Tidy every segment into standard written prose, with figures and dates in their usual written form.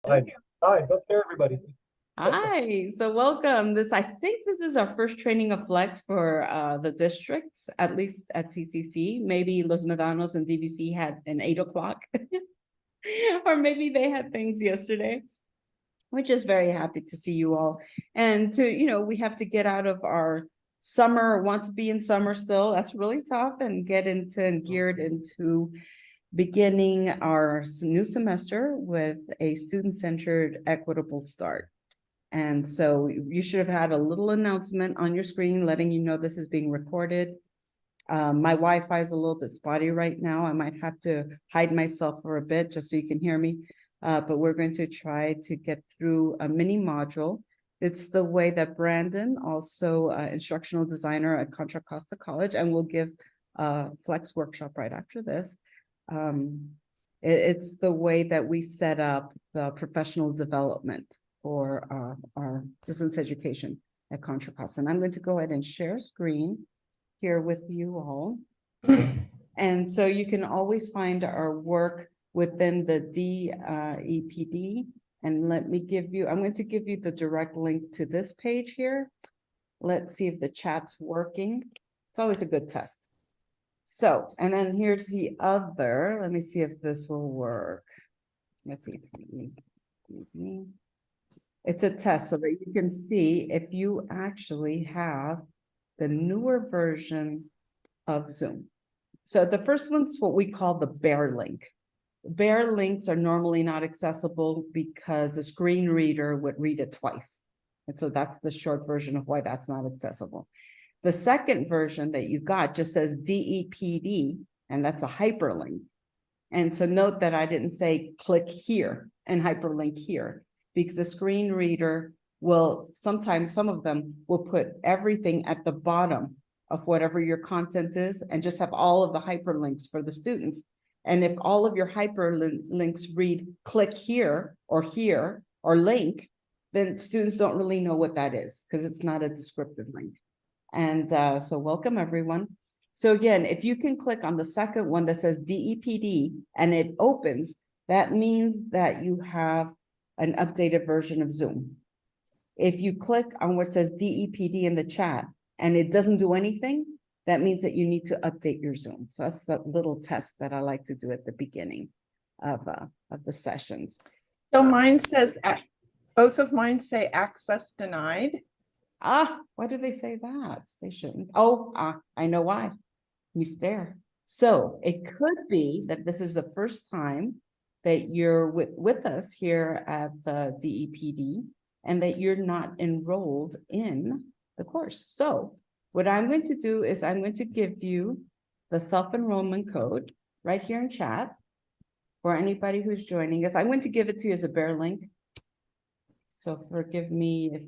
Hi. Hi, don't scare everybody. Hi, so welcome. I think this is our first training of Flex for the districts, at least at CCC. Maybe Los Medanos and DVC had an 8 o'clock, or maybe they had things yesterday. We're just very happy to see you all. And we have to get out of our summer, want to be in summer still. That's really tough, and get into and geared into beginning our new semester with a student-centered equitable start. And so you should have had a little announcement on your screen letting you know this is being recorded. My Wi-Fi is a little bit spotty right now. I might have to hide myself for a bit just so you can hear me. But we're going to try to get through a mini module. It's the way that Brandon, also instructional designer at Contra Costa College, and we'll give a Flex workshop right after this. It's the way that we set up the professional development for our distance education at Contra Costa. And I'm going to go ahead and share screen here with you all. And so you can always find our work within the DEPD. And let me I'm going to give you the direct link to this page here. Let's see if the chat's working. It's always a good test. So, and then here's the other. Let me see if this will work. Let's see. It's a test so that you can see if you actually have the newer version of Zoom. So the first one's what we call the bare link. Bare links are normally not accessible because a screen reader would read it twice. And so that's the short version of why that's not accessible. The second version that you got just says DEPD, and that's a hyperlink. And so note that I didn't say click here and hyperlink here, because the screen reader will sometimes, some of them will put everything at the bottom of whatever your content is and just have all of the hyperlinks for the students. And if all of your hyperlinks read click here or link, then students don't really know what that is because it's not a descriptive link. And so welcome everyone. So again, if you can click on the second one that says DEPD and it opens, that means that you have an updated version of Zoom. If you click on what says DEPD in the chat and it doesn't do anything, that means that you need to update your Zoom. So that's that little test that I like to do at the beginning of the sessions. So mine says, both of mine say access denied. Why do they say that? They shouldn't. I know why. You stare. So it could be that this is the first time that you're with us here at the DEPD and that you're not enrolled in the course. So what I'm going to do is I'm going to give you the self-enrollment code right here in chat for anybody who's joining us. I'm going to give it to you as a bare link. So forgive me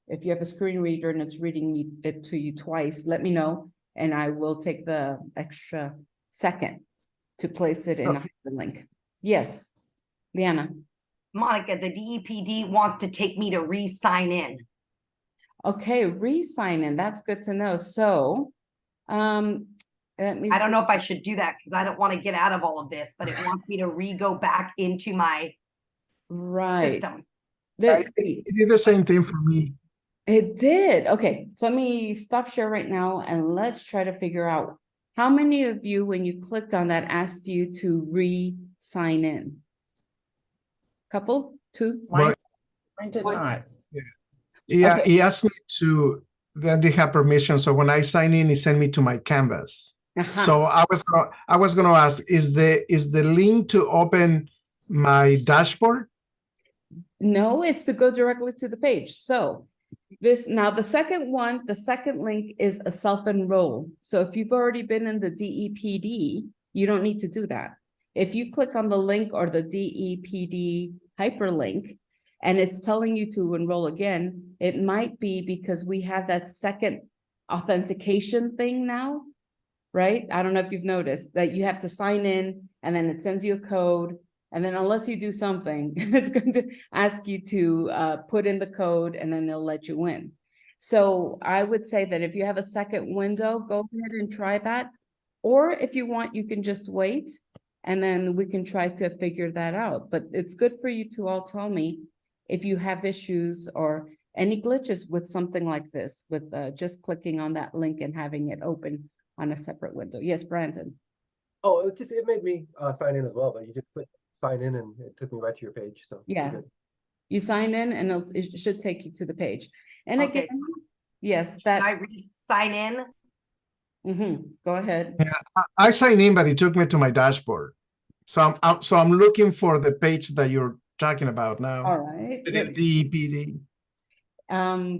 if you have a screen reader and it's reading it to you twice, let me know. And I will take the extra second to place it in a hyperlink. Yes, Liana. Monica, the DEPD wants to take me to re-sign in. Okay, re-sign in. That's good to know. So, let me I don't know if I should do that because I don't want to get out of all of this, but it wants me to go back into my system. It did the same thing for me. It did. Okay, so let me stop share right now and let's try to figure out how many of you, when you clicked on that, asked you to re-sign in? Couple? Two? Mine did not. Yeah, Okay. he asked me to, then they have permission. So when I sign in, he sent me to my Canvas. So I was gonna ask, is the link to open my dashboard? No, it's to go directly to the page. So now the second link is a self-enroll. So if you've already been in the DEPD, you don't need to do that. If you click on the link or the DEPD hyperlink and it's telling you to enroll again, it might be because we have that second authentication thing now, right? I don't know if you've noticed that you have to sign in and then it sends you a code. And then unless you do something, it's going to ask you to put in the code and then they'll let you in. So I would say that if you have a second window, go ahead and try that. Or if you want, you can just wait And then we can try to figure that out. But it's good for you to all tell me if you have issues or any glitches with something like this, with just clicking on that link and having it open on a separate window. Yes, Brandon. Oh, it made me sign in as well, but you just click sign in and it took me right to your page. So we're Yeah. good. You sign in and it should take you to the page. And Okay, again, yes, Can I that, sign in? go ahead. Yeah, I signed in, but it took me to my dashboard. So I'm looking for the page that you're talking about now. All right. The DEPD.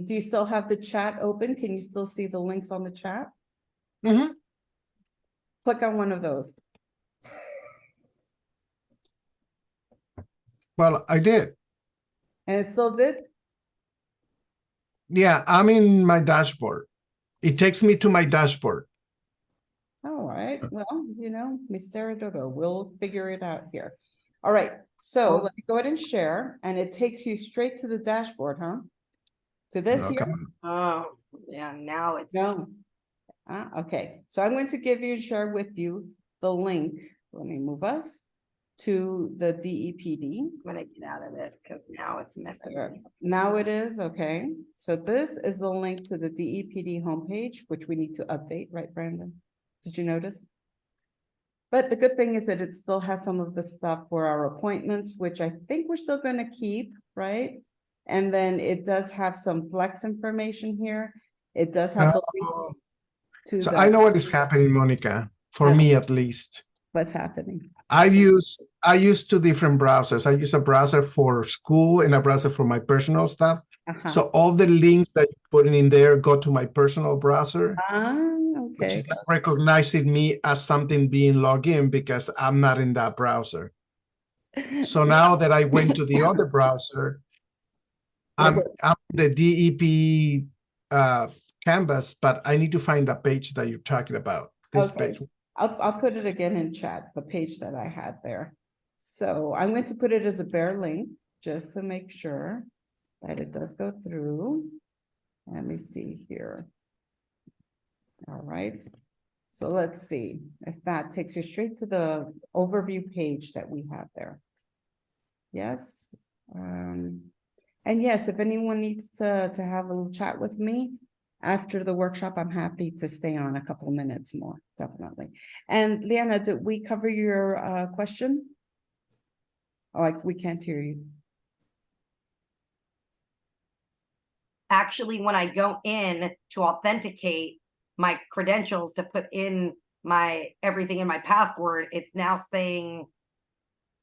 Do you still have the chat open? Can you still see the links on the chat? Mhm. Click on one of those. Well, I did. And it still did? Yeah, I'm in my dashboard. It takes me to my dashboard. All right, well, Mr. Dodo, we'll figure it out here. All right, so let me go ahead and share, and it takes you straight to the dashboard, huh? To this Okay. here? Oh, yeah, now it's. No. Okay, so I'm going to give you, share with you the link. Let me move us to the DEPD. I'm gonna get out of this because now it's messing with me. Now it is, okay. So this is the link to the DEPD homepage, which we need to update, right, Brandon? Did you notice? But the good thing is that it still has some of the stuff for our appointments, which I think we're still gonna keep, right? And then it does have some flex information here. It does have the link Oh, to so I know the, what is happening, Monica, for me at least. what's happening. I use two different browsers. I use a browser for school and a browser for my personal stuff. Uh-huh. So all the links that you put in there go to my personal browser, which Okay. is not recognizing me as something being logged in because I'm not in that browser. So now that I went to the other browser, I'm the DEP canvas, but I need to find the page that you're talking about. This Okay. page. I'll put it again in chat, the page that I had there. So I'm going to put it as a bare link, just to make sure that it does go through. Let me see here. All right. So let's see if that takes you straight to the overview page that we have there. Yes. And yes, if anyone needs to have a little chat with me after the workshop, I'm happy to stay on a couple minutes more, definitely. And Liana, did we cover your question? Oh, we can't hear you. Actually, when I go in to authenticate my credentials to put in my everything in my password, it's now saying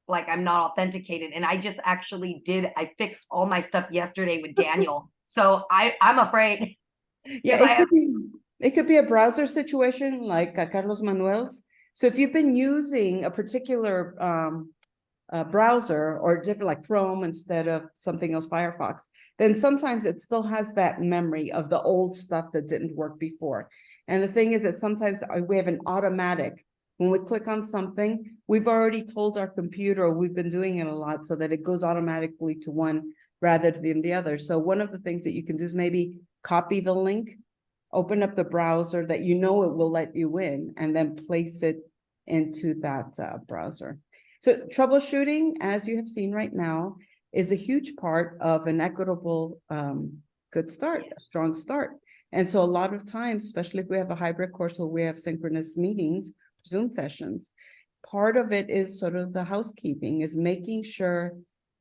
like I'm not authenticated. And I just actually I fixed all my stuff yesterday with Daniel. So I'm afraid. Yeah, it could be a browser situation like Carlos Manuel's. So if you've been using a particular browser or different like Chrome instead of something else, Firefox, then sometimes it still has that memory of the old stuff that didn't work before. And the thing is that sometimes we have an automatic. When we click on something, we've already told our computer, or we've been doing it a lot so that it goes automatically to one rather than the other. So one of the things that you can do is maybe copy the link, open up the browser that you know it will let you in, and then place it into that browser. So troubleshooting, as you have seen right now, is a huge part of an equitable good start, a strong start. And so a lot of times, especially if we have a hybrid course where we have synchronous meetings, Zoom sessions, part of it is sort of the housekeeping, is making sure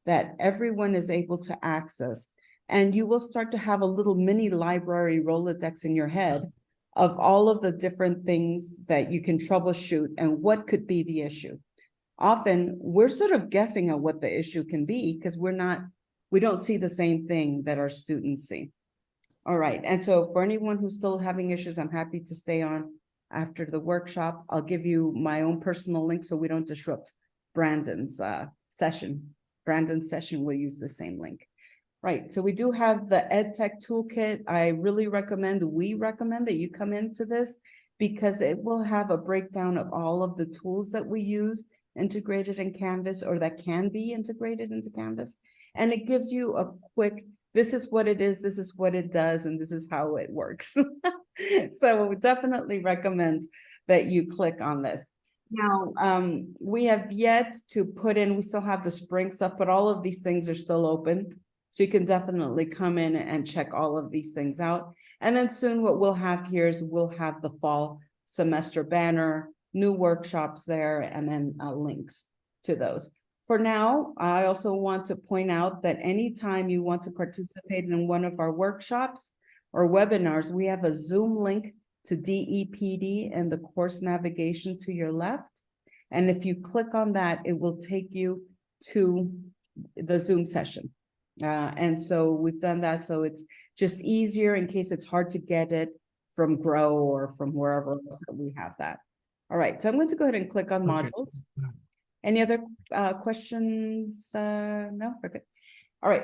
that everyone is able to access. And you will start to have a little mini library Rolodex in your head of all of the different things that you can troubleshoot and what could be the issue. Often we're sort of guessing at what the issue can be because we don't see the same thing that our students see. All right, and so for anyone who's still having issues, I'm happy to stay on after the workshop. I'll give you my own personal link so we don't disrupt Brandon's session. Brandon's session will use the same link. Right, so we do have the EdTech Toolkit. We recommend that you come into this because it will have a breakdown of all of the tools that we use integrated in Canvas, or that can be integrated into Canvas. And it gives you a quick, this is what it is, this is what it does, and this is how it works. So we definitely recommend that you click on this. Now, we have yet to put in, we still have the spring stuff, but all of these things are still open. So you can definitely come in and check all of these things out. And then soon what we'll have here is we'll have the fall semester banner, new workshops there, and then links to those. For now, I also want to point out that anytime you want to participate in one of our workshops or webinars, we have a Zoom link to DEPD and the course navigation to your left. And if you click on that, it will take you to the Zoom session. And so we've done that, so it's just easier in case it's hard to get it from Grow or from wherever else that we have that. All right, so I'm going to go ahead and click on Okay. modules. Any other questions? No, okay. All right.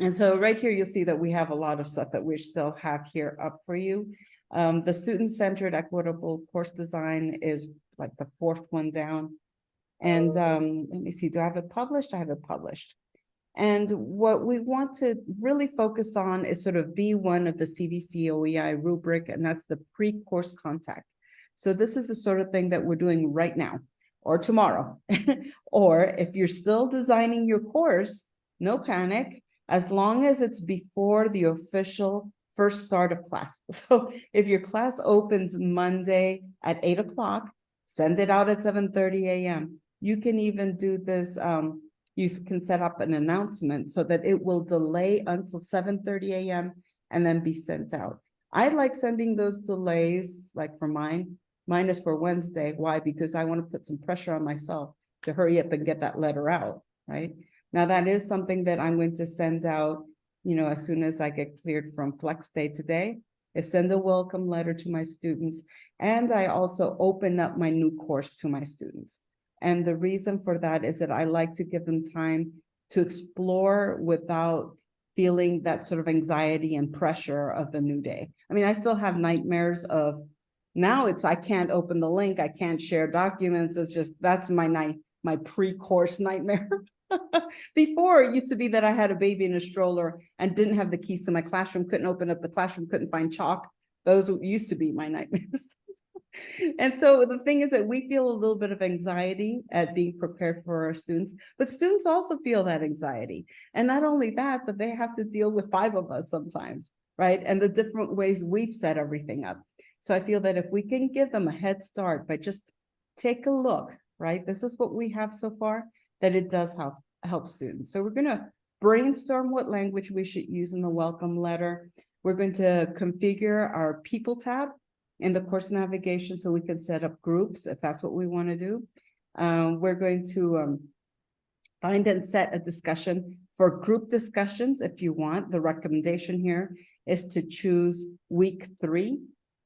And so right here, you'll see that we have a lot of stuff that we still have here up for you. The student-centered equitable course design is like the fourth one down. And let me see, do I have it published? I have it published. And what we want to really focus on is sort of B1 of the CVC OEI rubric, and that's the pre-course contact. So this is the sort of thing that we're doing right now or tomorrow. Or if you're still designing your course, no panic, as long as it's before the official first start of class. So if your class opens Monday at 8 o'clock, send it out at 7:30 a.m. You can even do this, you can set up an announcement so that it will delay until 7:30 a.m. and then be sent out. I like sending those delays, like for mine is for Wednesday. Why? Because I want to put some pressure on myself to hurry up and get that letter out, right? Now that is something that I'm going to send out, as soon as I get cleared from Flex Day today, is send a welcome letter to my students. And I also open up my new course to my students. And the reason for that is that I like to give them time to explore without feeling that sort of anxiety and pressure of the new day. I mean, I still have nightmares of, now it's, I can't open the link, I can't share documents. It's just, that's my pre-course nightmare. Before, it used to be that I had a baby in a stroller and didn't have the keys to my classroom, couldn't open up the classroom, couldn't find chalk. Those used to be my nightmares. And so the thing is that we feel a little bit of anxiety at being prepared for our students, but students also feel that anxiety. And not only that, but they have to deal with 5 of us sometimes, right? And the different ways we've set everything up. So I feel that if we can give them a head start by just take a look, right? This is what we have so far, that it does help students. So we're going to brainstorm what language we should use in the welcome letter. We're going to configure our people tab in the course navigation so we can set up groups if that's what we want to do. We're going to find and set a discussion for group discussions if you want. The recommendation here is to choose week 3.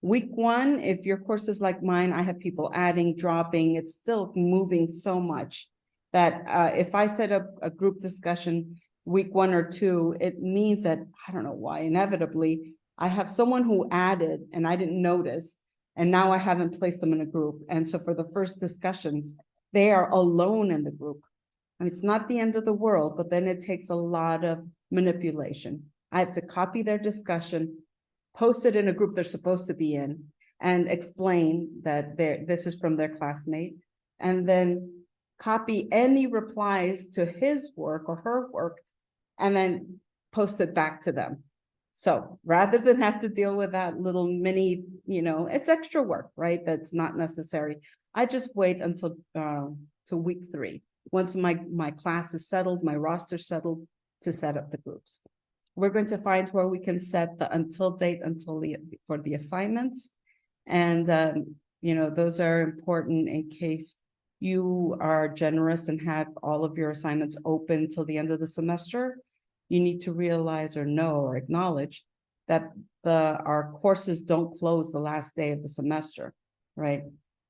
Week 1, if your course is like mine, I have people adding, dropping, it's still moving so much that if I set up a group discussion week 1 or 2, it means that, I don't know why, inevitably, I have someone who added and I didn't notice, and now I haven't placed them in a group. And so for the first discussions, they are alone in the group. I mean, it's not the end of the world, but then it takes a lot of manipulation. I have to copy their discussion, post it in a group they're supposed to be in, and explain that this is from their classmate, and then copy any replies to his work or her work, and then post it back to them. So rather than have to deal with that little mini, it's extra work, right? That's not necessary. I just wait until to week 3. Once my class is settled, my roster settled, to set up the groups. We're going to find where we can set the until date for the assignments. And, those are important in case you are generous and have all of your assignments open till the end of the semester. You need to realize or know or acknowledge that our courses don't close the last day of the semester, right?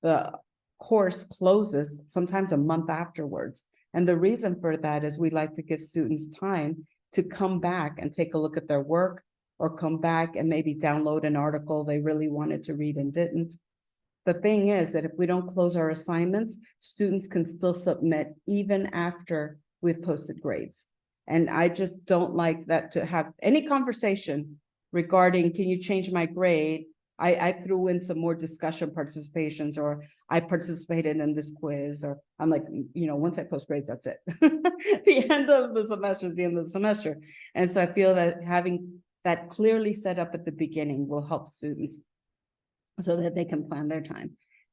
The course closes sometimes a month afterwards. And the reason for that is we like to give students time to come back and take a look at their work, or come back and maybe download an article they really wanted to read and didn't. The thing is that if we don't close our assignments, students can still submit even after we've posted grades. And I just don't like that, to have any conversation regarding, can you change my grade? I threw in some more discussion participations, or I participated in this quiz, or I'm like, once I post grades, that's it. The end of the semester is the end of the semester. And so I feel that having that clearly set up at the beginning will help students so that they can plan their time.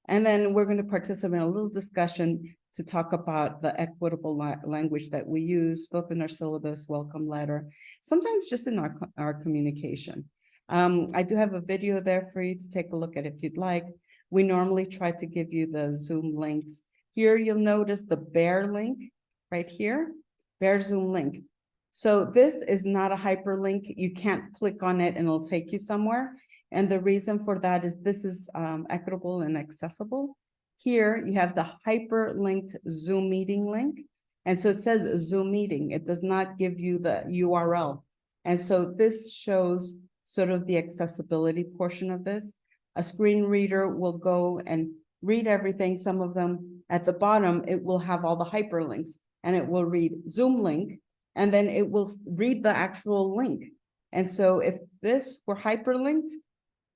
And then we're going to participate in a little discussion to talk about the equitable language that we use, both in our syllabus, welcome letter, sometimes just in our communication. I do have a video there for you to take a look at if you'd like. We normally try to give you the Zoom links. Here you'll notice the bear link right here, bear Zoom link. So this is not a hyperlink. You can't click on it and it'll take you somewhere. And the reason for that is this is equitable and accessible. Here you have the hyperlinked Zoom meeting link. And so it says Zoom meeting. It does not give you the URL. And so this shows sort of the accessibility portion of this. A screen reader will go and read everything. Some of them at the bottom, it will have all the hyperlinks and it will read Zoom link, and then it will read the actual link. And so if this were hyperlinked,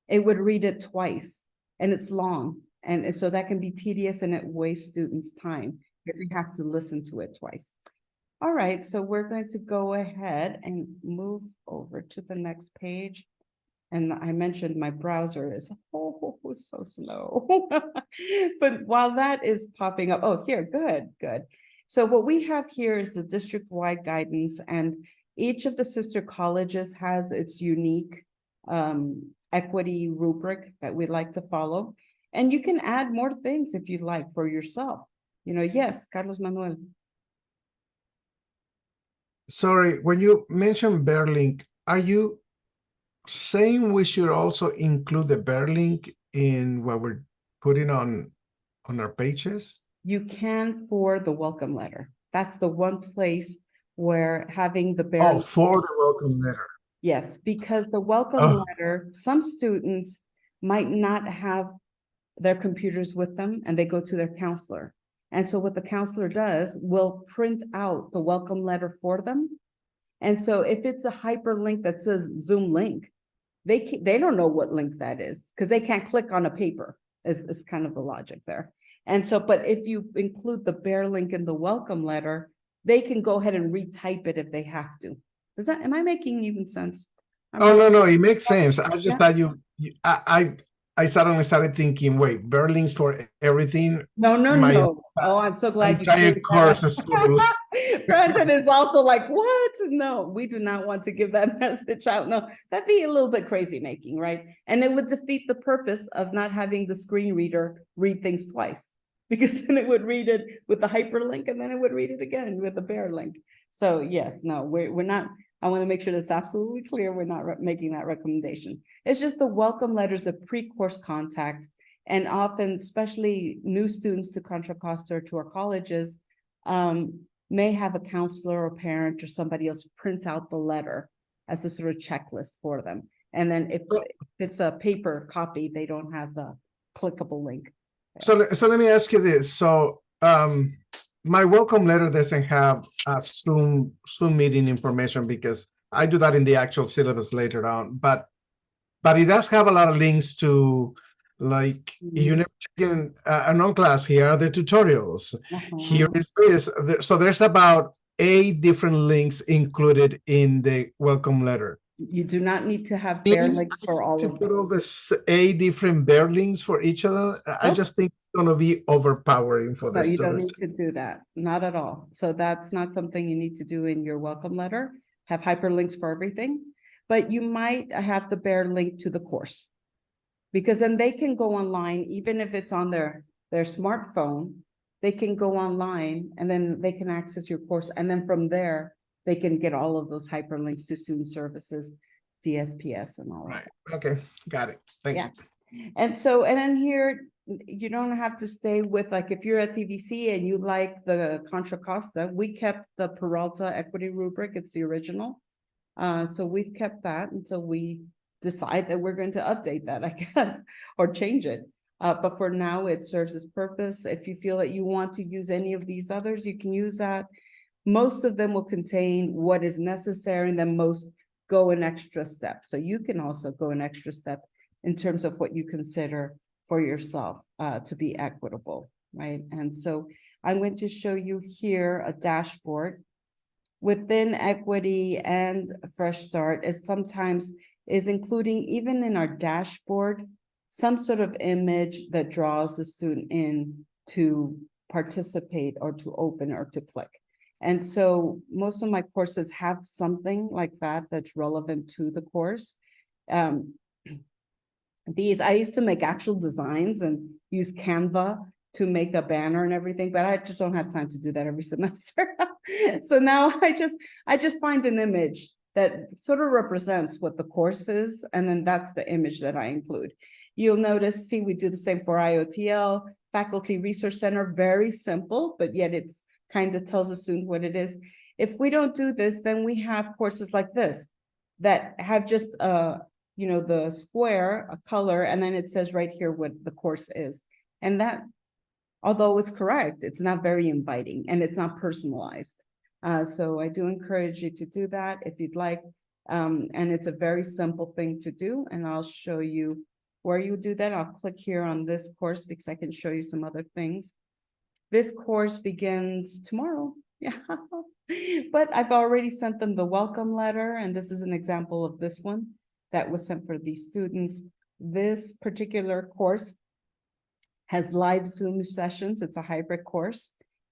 it would read it twice, and it's long. And so that can be tedious and it wastes students' time if they have to listen to it twice. All right, so we're going to go ahead and move over to the next page. And I mentioned my browser is so slow. But while that is popping up, oh, here, good. So what we have here is the district-wide guidance, and each of the sister colleges has its unique equity rubric that we'd like to follow. And you can add more things if you'd like for yourself. Yes, Carlos Manuel. Sorry, when you mentioned bear link, are you saying we should also include the bear link in what we're putting on our pages? You can for the welcome letter. That's the one place where having the bear. Oh, for the welcome letter. Yes, because the welcome Oh. letter, some students might not have their computers with them and they go to their counselor. And so what the counselor does will print out the welcome letter for them. And so if it's a hyperlink that says Zoom link, they don't know what link that is because they can't click on a paper is kind of the logic there. And so, but if you include the bear link in the welcome letter, they can go ahead and retype it if they have to. Am I making even sense? No, it makes sense. I just Yeah. thought I suddenly started thinking, wait, bear links for everything? No. Oh, I'm so glad you entire gave course that. is full. Brandon is also like, what? No, we do not want to give that message out. No, that'd be a little bit crazy making, right? And it would defeat the purpose of not having the screen reader read things twice, because then it would read it with the hyperlink and then it would read it again with the bear link. So yes, no, we're not. I want to make sure that's absolutely clear. We're not making that recommendation. It's just the welcome letters, the pre-course contact, and often, especially new students to Contra Costa or to our colleges, may have a counselor or parent or somebody else print out the letter as a sort of checklist for them. And then if it's a paper copy, they don't have the clickable link. So let me ask you this. So my welcome letter doesn't have Zoom meeting information because I do that in the actual syllabus later on, but it does have a lot of links to, like, you never taken a non-class. Here are the tutorials. Here is this. So there's about 8 different links included in the welcome letter. You do not need to have bear links for all To of put all those. this 8 different bear links for each other, I just think it's going to be overpowering for the No, you don't students. need to do that. Not at all. So that's not something you need to do in your welcome letter. Have hyperlinks for everything, but you might have the bear link to the course, because then they can go online, even if it's on their smartphone, they can go online and then they can access your course. And then from there, they can get all of those hyperlinks to student services, DSPS and all Right. that. Okay, got it. Thank Yeah. you. And then here, you don't have to stay with, like, if you're at TVC and you like the Contra Costa, we kept the Peralta equity rubric. It's the original. So we've kept that until we decide that we're going to update that, I guess, or change it. But for now, it serves its purpose. If you feel that you want to use any of these others, you can use that. Most of them will contain what is necessary, and then most go an extra step. So you can also go an extra step in terms of what you consider for yourself to be equitable, right? And so I'm going to show you here a dashboard within equity and Fresh Start is sometimes is including even in our dashboard, some sort of image that draws the student in to participate or to open or to click. And so most of my courses have something like that that's relevant to the course. These, I used to make actual designs and use Canva to make a banner and everything, but I just don't have time to do that every semester. So now I just find an image that sort of represents what the course is, and then that's the image that I include. You'll notice, see, we do the same for IOTL, Faculty Resource Center, very simple, but yet it's kind of tells the student what it is. If we don't do this, then we have courses like this that have just you know, the square, a color, and then it says right here what the course is. And that, although it's correct, it's not very inviting and it's not personalized. So I do encourage you to do that if you'd like. And it's a very simple thing to do. And I'll show you where you do that. I'll click here on this course because I can show you some other things. This course begins tomorrow. Yeah, but I've already sent them the welcome letter. And this is an example of this one that was sent for these students. This particular course has live Zoom sessions. It's a hybrid course.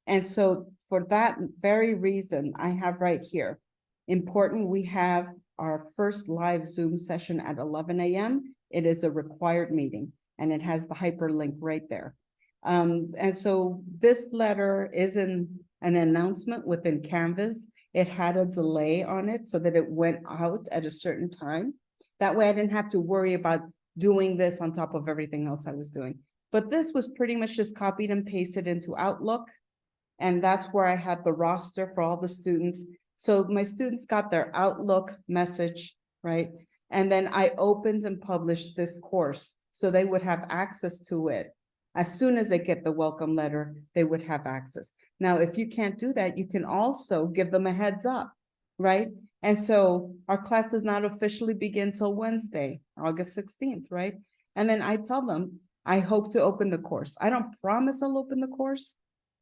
And so for that very reason, I have right here, important, we have our first live Zoom session at 11 a.m. It is a required meeting and it has the hyperlink right there. And so this letter is an announcement within Canvas. It had a delay on it so that it went out at a certain time. That way I didn't have to worry about doing this on top of everything else I was doing. But this was pretty much just copied and pasted into Outlook. And that's where I had the roster for all the students. So my students got their Outlook message, right? And then I opened and published this course so they would have access to it. As soon as they get the welcome letter, they would have access. Now, if you can't do that, you can also give them a heads up, right? And so our class does not officially begin till Wednesday, August 16th, right? And then I tell them, I hope to open the course. I don't promise I'll open the course,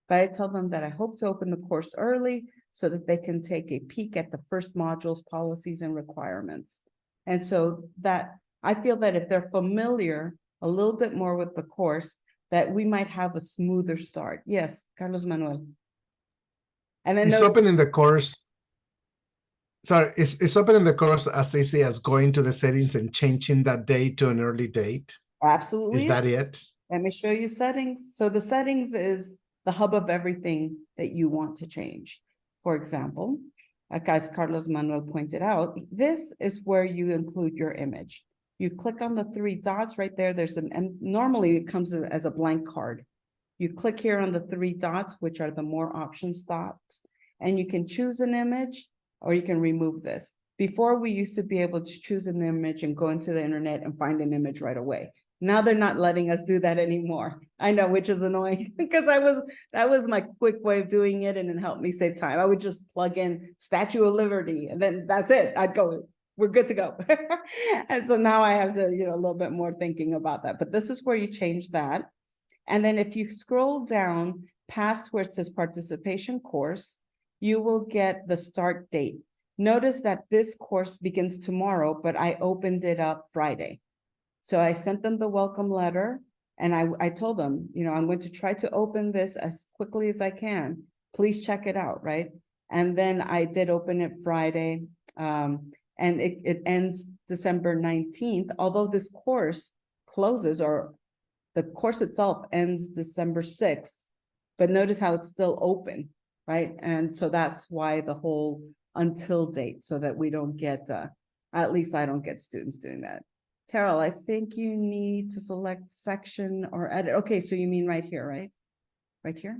but I tell them that I hope to open the course early so that they can take a peek at the first modules, policies, and requirements. And so that I feel that if they're familiar a little bit more with the course, that we might have a smoother start. Yes, Carlos Manuel. And then It's open in the course. Sorry, it's open in the course as easy as going to the settings and changing that date to an early date. Absolutely. Is that it? Let me show you settings. So the settings is the hub of everything that you want to change. For example, like as Carlos Manuel pointed out, this is where you include your image. You click on the three dots right there. There's and normally it comes as a blank card. You click here on the three dots, which are the more options dots, and you can choose an image or you can remove this. Before, we used to be able to choose an image and go into the internet and find an image right away. Now they're not letting us do that anymore. I know, which is annoying because that was my quick way of doing it, and it helped me save time. I would just plug in Statue of Liberty and then that's it. I'd go, we're good to go. And so now I have to, you know, a little bit more thinking about that. But this is where you change that. And then if you scroll down past where it says participation course, you will get the start date. Notice that this course begins tomorrow, but I opened it up Friday. So I sent them the welcome letter and I told them, you know, I'm going to try to open this as quickly as I can. Please check it out, right? And then I did open it Friday, and it ends December 19th, although this course closes, or the course itself ends December 6th, but notice how it's still open, right? And so that's why the whole until date, so that we don't get, at least I don't get students doing that. Terrell, I think you need to select section or edit. Okay, so you mean right here, right? Right here.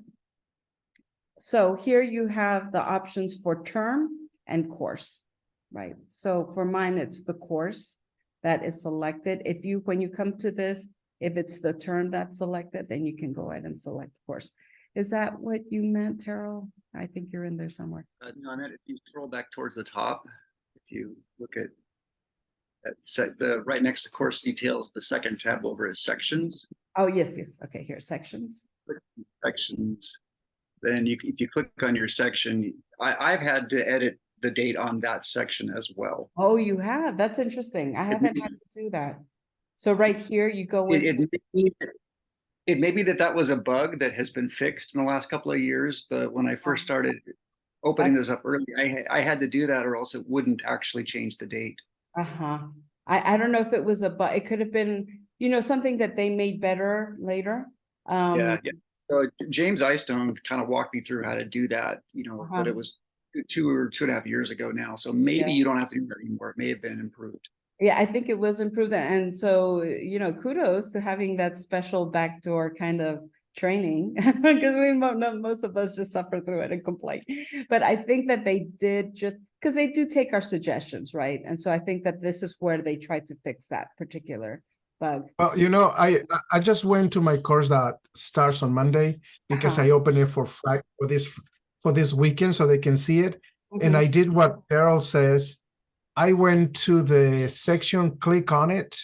So here you have the options for term and course, right? So for mine, it's the course that is selected. If you, when you come to this, if it's the term that's selected, then you can go ahead and select course. Is that what you meant, Terrell? I think you're in there somewhere. No, I meant if you scroll back towards the top, if you look at right next to course details, the second tab over is sections. Oh, yes, yes. Okay, here, sections. Sections. Then if you click on your section, I've had to edit the date on that section as well. Oh, you have? That's interesting. I haven't had to do that. So right here, you go into, It may be that was a bug that has been fixed in the last couple of years, but when I first started opening That's- this up early, I had to do that or else it wouldn't actually change the date. uh-huh. I don't know if it was but it could have been, something that they made better later. Yeah. So James Eystone kind of walked me through how to do that, but Uh-huh. it was 2.5 years ago now. So maybe Yeah. you don't have to do that anymore. It may have been improved. Yeah, I think it was improved. And so, kudos to having that special backdoor kind of training because most of us just suffer through it and complain. But I think that they did just because they do take our suggestions, right? And so I think that this is where they tried to fix that particular bug. Well, I just went to my course that starts on Monday because Uh-huh. I opened it for this weekend so they can see it. And Mhm. I did what Carol says. I went to the section, click on it,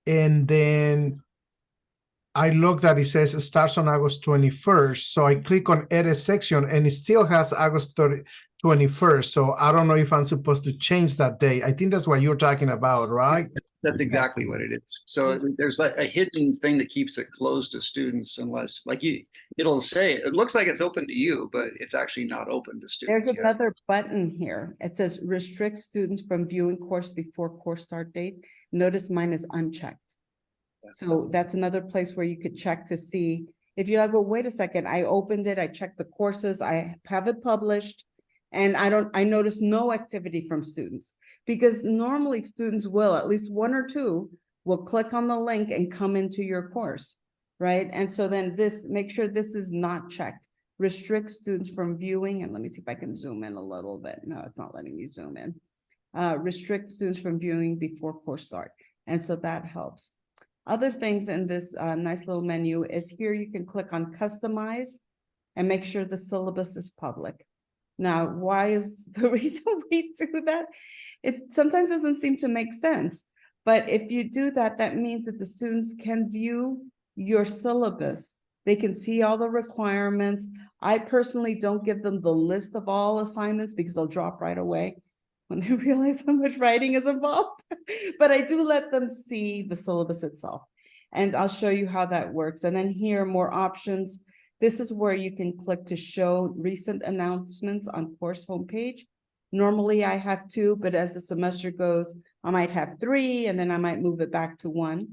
and then I looked at it says it starts on August 21st. So I click on edit section and it still has August 21st. So I don't know if I'm supposed to change that date. I think that's what you're talking about, right? That's exactly what it is. So there's like a hidden thing that keeps it closed to students unless it'll say, it looks like it's open to you, but it's actually not open to students There's yet. another button here. It says restrict students from viewing course before course start date. Notice mine is unchecked. So that's another place where you could check to see if you're like, well, wait a second, I opened it, I checked the courses, I have it published. And I notice no activity from students because normally students will, at least one or two, will click on the link and come into your course, right? And so then make sure this is not checked. Restrict students from viewing, and let me see if I can zoom in a little bit. No, it's not letting me zoom in. Restrict students from viewing before course start. And so that helps. Other things in this nice little menu is here you can click on customize and make sure the syllabus is public. Now, why is the reason we do that? It sometimes doesn't seem to make sense. But if you do that, that means that the students can view your syllabus. They can see all the requirements. I personally don't give them the list of all assignments because they'll drop right away when they realize how much writing is involved. But I do let them see the syllabus itself. And I'll show you how that works. And then here, more options. This is where you can click to show recent announcements on course homepage. Normally I have 2, but as the semester goes, I might have 3, and then I might move it back to 1.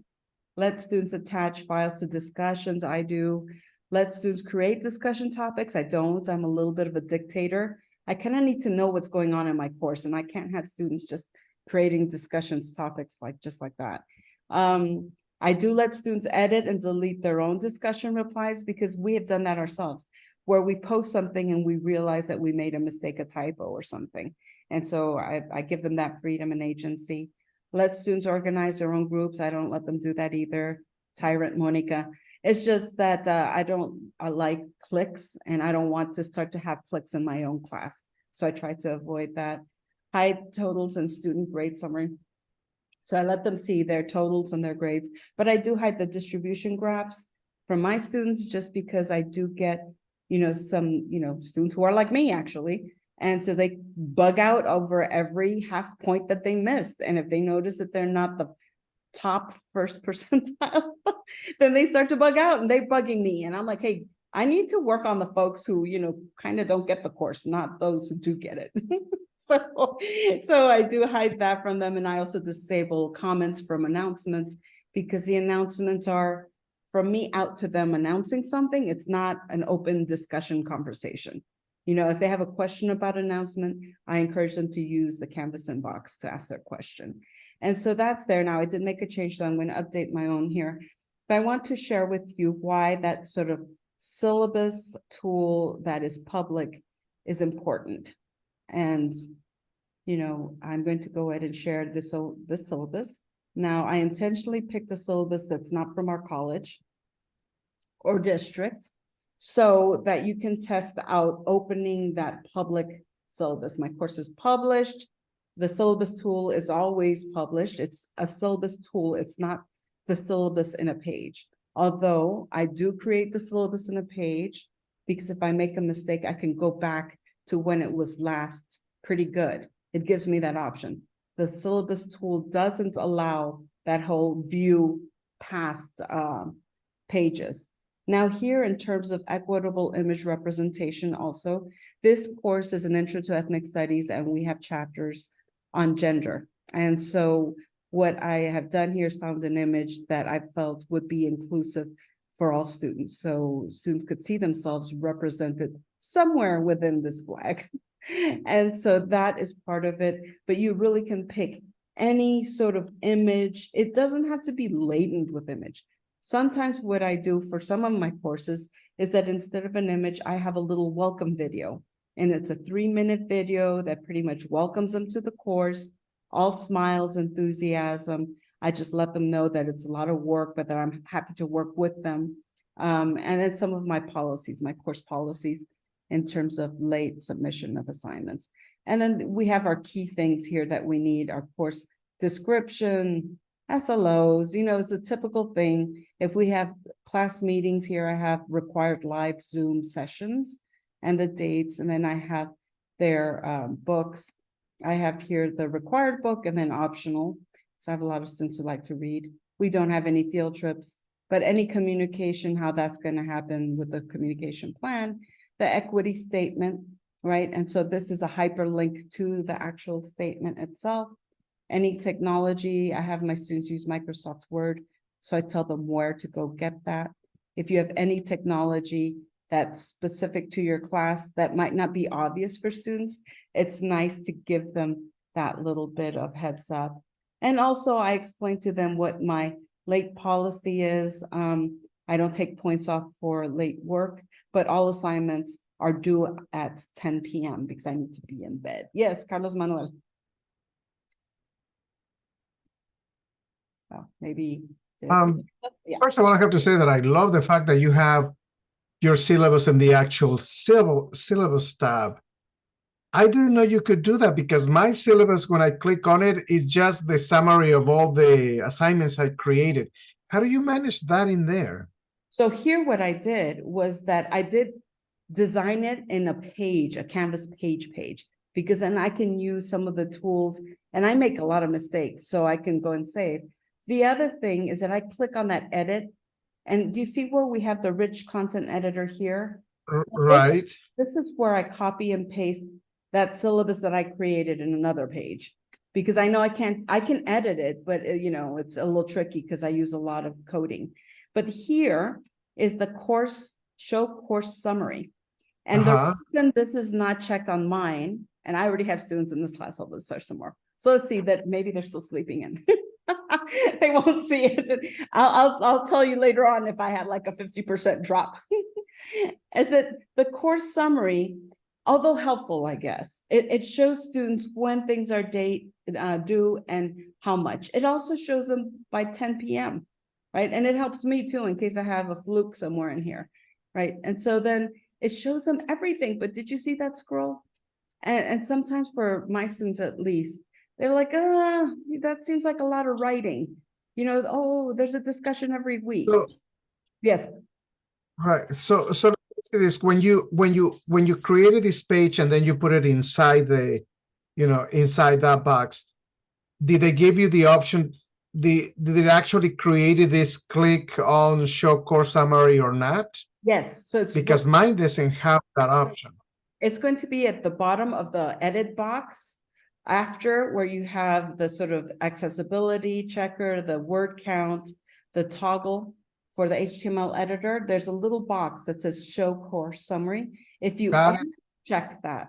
Let students attach files to discussions. I do. Let students create discussion topics. I don't. I'm a little bit of a dictator. I kind of need to know what's going on in my course, and I can't have students just creating discussions topics just like that. I do let students edit and delete their own discussion replies because we have done that ourselves, where we post something and we realize that we made a mistake, a typo or something. And so I give them that freedom and agency. Let students organize their own groups. I don't let them do that either. Tyrant Monica. It's just that I like clicks and I don't want to start to have clicks in my own class. So I try to avoid that. Hide totals and student grade summary. So I let them see their totals and their grades, but I do hide the distribution graphs from my students just because I do get, some, students who are like me actually. And so they bug out over every half point that they missed. And if they notice that they're not the top first percentile, then they start to bug out and they're bugging me. And I'm like, hey, I need to work on the folks who, kind of don't get the course, not those who do get it. So I do hide that from them. And I also disable comments from announcements because the announcements are from me out to them announcing something. It's not an open discussion conversation. If they have a question about announcement, I encourage them to use the Canvas inbox to ask their question. And so that's there now. I did make a change, so I'm going to update my own here. But I want to share with you why that sort of syllabus tool that is public is important. And, I'm going to go ahead and share this syllabus. Now, I intentionally picked a syllabus that's not from our college or district so that you can test out opening that public syllabus. My course is published. The syllabus tool is always published. It's a syllabus tool. It's not the syllabus in a page. Although I do create the syllabus in a page, because if I make a mistake, I can go back to when it was last pretty good. It gives me that option. The syllabus tool doesn't allow that whole view past pages. Now here, in terms of equitable image representation also, this course is an intro to ethnic studies, and we have chapters on gender. And so what I have done here is found an image that I felt would be inclusive for all students. So students could see themselves represented somewhere within this flag. And so that is part of it, but you really can pick any sort of image. It doesn't have to be laden with image. Sometimes what I do for some of my courses is that instead of an image, I have a little welcome video. And it's a 3-minute video that pretty much welcomes them to the course, all smiles, enthusiasm. I just let them know that it's a lot of work, but that I'm happy to work with them. And then some of my policies, my course policies, in terms of late submission of assignments. And then we have our key things here that we need, our course description, SLOs, you know, it's a typical thing. If we have class meetings here, I have required live Zoom sessions and the dates, and then I have their books. I have here the required book and then optional. So I have a lot of students who like to read. We don't have any field trips, but any communication, how that's going to happen with the communication plan, the equity statement, right? And so this is a hyperlink to the actual statement itself. Any technology, I have my students use Microsoft Word, so I tell them where to go get that. If you have any technology that's specific to your class that might not be obvious for students, it's nice to give them that little bit of heads up. And also I explain to them what my late policy is. I don't take points off for late work, but all assignments are due at 10 p.m. because I need to be in bed. Yes, Carlos Manuel. Well, maybe. Yeah. First of all, I have to say that I love the fact that you have your syllabus in the actual syllabus tab. I didn't know you could do that because my syllabus, when I click on it, is just the summary of all the assignments I created. How do you manage that in there? So here what I did was that I did design it in a page, a Canvas page, because then I can use some of the tools, and I make a lot of mistakes, so I can go and save. The other thing is that I click on that edit, and do you see where we have the rich content editor here? Right. This is where I copy and paste that syllabus that I created in another page, because I know I can edit it, but you know, it's a little tricky because I use a lot of coding. But here is the show course summary. And the reason this is not checked on mine, and I already have students in this class, I'll start some more. So let's see that maybe they're still sleeping in. They won't see it. I'll tell you later on if I had like a 50% drop. Is that the course summary, although helpful, I guess, it shows students when things are due and how much. It also shows them by 10 p.m. right? And it helps me too, in case I have a fluke somewhere in here, right? And so then it shows them everything, but did you see that scroll? And sometimes for my students, at least, they're like, that seems like a lot of writing. You know, oh, there's a discussion every week. So, yes. Right. So let's say this, when you created this page and then you put it inside the, inside that box, did they give you the option? Did it actually create this click on show course summary or not? Yes. So it's because mine doesn't have that option. It's going to be at the bottom of the edit box, after where you have the sort of accessibility checker, the word count, the toggle for the HTML editor. There's a little box that says show course summary. If you check that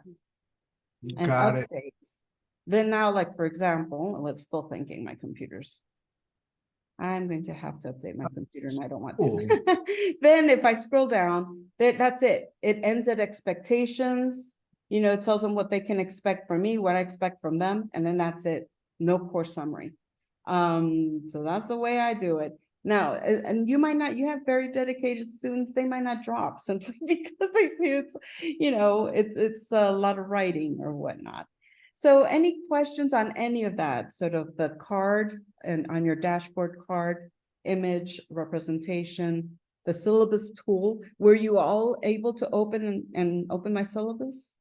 and update, then now, like, for example, let's still thinking my computer's. I'm going to have to update my computer and I don't want to. Then if I scroll down, that's it. It ends at expectations. It tells them what they can expect from me, what I expect from them, and then that's it. No course summary. So that's the way I do it. Now, and you have very dedicated students, they might not drop simply because they see it's a lot of writing or whatnot. So any questions on any of that, sort of the card and on your dashboard card, image, representation, the syllabus tool, were you all able to open and open my syllabus?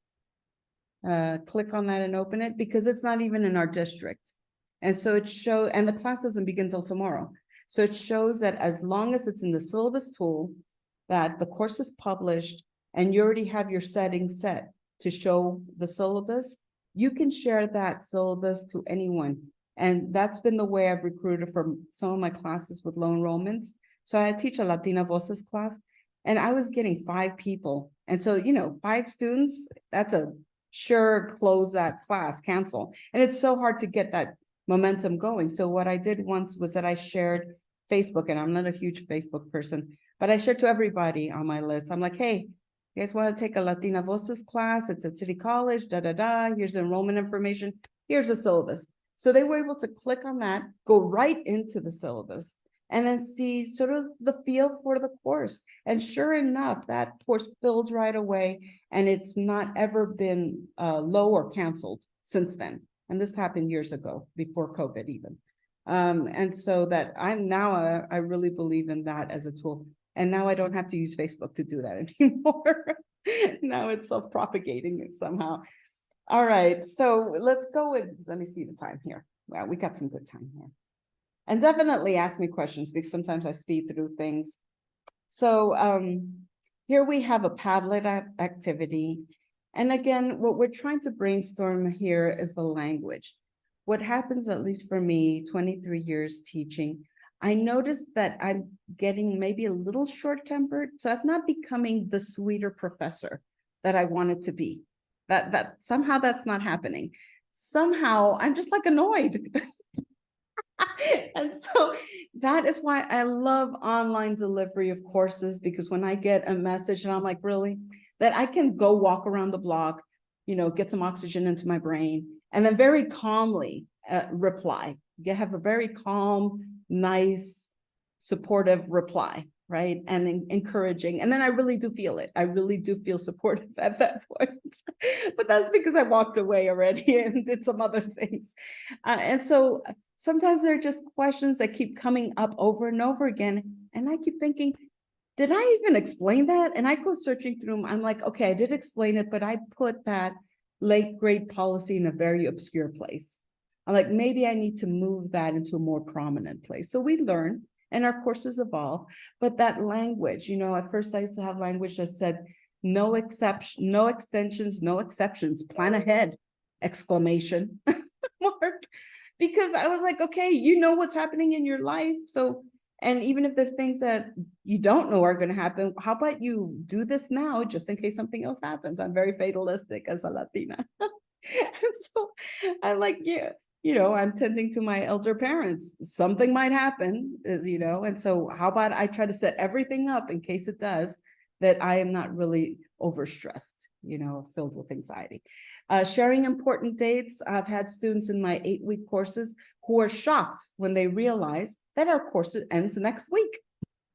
Click on that and open it, because it's not even in our district. And so it and the class doesn't begin till tomorrow. So it shows that as long as it's in the syllabus tool, that the course is published and you already have your settings set to show the syllabus, you can share that syllabus to anyone. And that's been the way I've recruited for some of my classes with low enrollments. So I teach a Latina Voces class, and I was getting 5 people. And so, 5 students, that's a sure close that class, cancel. And it's so hard to get that momentum going. So what I did once was that I shared Facebook, and I'm not a huge Facebook person, but I shared to everybody on my list. I'm like, hey, you guys want to take a Latina Voces class? It's at City College, here's the enrollment information, here's the syllabus. So they were able to click on that, go right into the syllabus, and then see sort of the feel for the course. And sure enough, that course filled right away, and it's not ever been low or canceled since then. And this happened years ago, before COVID even. And so that I really believe in that as a tool. And now I don't have to use Facebook to do that anymore. Now it's self-propagating somehow. All right, so let's go with, let me see the time here. Well, we got some good time here. And definitely ask me questions, because sometimes I speed through things. So here we have a Padlet activity. And again, what we're trying to brainstorm here is the language. What happens, at least for me, 23 years teaching, I noticed that I'm getting maybe a little short-tempered. So I'm not becoming the sweeter professor that I wanted to be. That somehow that's not happening. Somehow I'm just like annoyed. And so that is why I love online delivery of courses, because when I get a message and I'm like, really, that I can go walk around the block, get some oxygen into my brain, and then very calmly reply. You have a very calm, nice, supportive reply, right? And encouraging. And then I really do feel it. I really do feel supportive at that point. But that's because I walked away already and did some other things. And so sometimes there are just questions that keep coming up over and over again. And I keep thinking, did I even explain that? And I go searching through them. I'm like, okay, I did explain it, but I put that late grade policy in a very obscure place. I'm like, maybe I need to move that into a more prominent place. So we learn and our courses evolve, but that language, at first I used to have language that said, no exception, no extensions, no exceptions, plan ahead, exclamation mark. Because I was like, okay, what's happening in your life. So, and even if there's things that you don't know are going to happen, how about you do this now just in case something else happens? I'm very fatalistic as a Latina. And so I'm like, yeah, I'm tending to my elder parents. Something might happen, and so how about I try to set everything up in case it does, that I am not really overstressed, filled with anxiety. Sharing important dates. I've had students in my 8-week courses who are shocked when they realize that our course ends next week.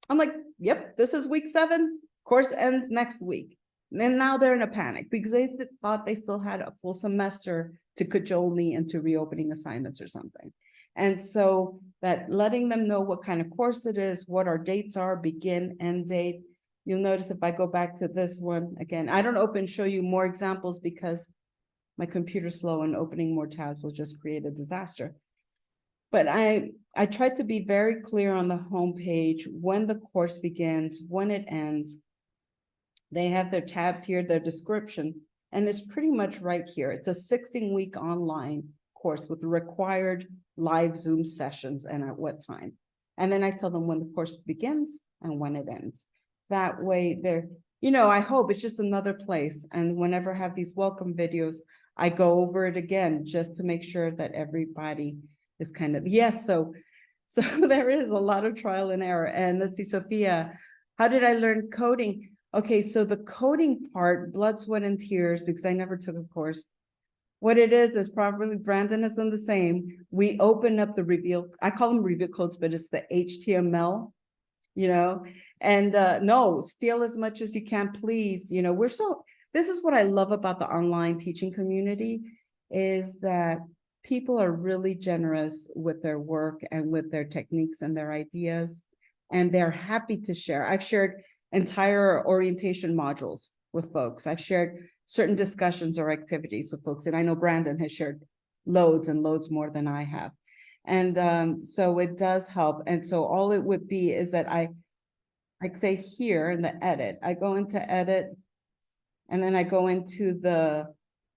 I'm like, yep, this is week 7, course ends next week. And now they're in a panic because they thought they still had a full semester to cajole me into reopening assignments or something. And so that letting them know what kind of course it is, what our dates are, begin, end date. You'll notice if I go back to this one, again, I don't show you more examples because my computer's slow and opening more tabs will just create a disaster. But I tried to be very clear on the homepage when the course begins, when it ends. They have their tabs here, their description, and it's pretty much right here. It's a 16-week online course with required live Zoom sessions and at what time. And then I tell them when the course begins and when it ends. That way they're, I hope it's just another place. And whenever I have these welcome videos, I go over it again just to make sure that everybody is kind of, yes. So there is a lot of trial and error. And let's see, Sophia, how did I learn coding? Okay, so the coding part, blood, sweat, and tears, because I never took a course. What it is probably Brandon is in the same. We open up the reveal, I call them reveal codes, but it's the HTML, and no, steal as much as you can, please. This is what I love about the online teaching community, is that people are really generous with their work and with their techniques and their ideas, and they're happy to share. I've shared entire orientation modules with folks. I've shared certain discussions or activities with folks, and I know Brandon has shared loads and loads more than I have. And so it does help. And so all it would be is that like say here in the edit, I go into edit, and then I go into the,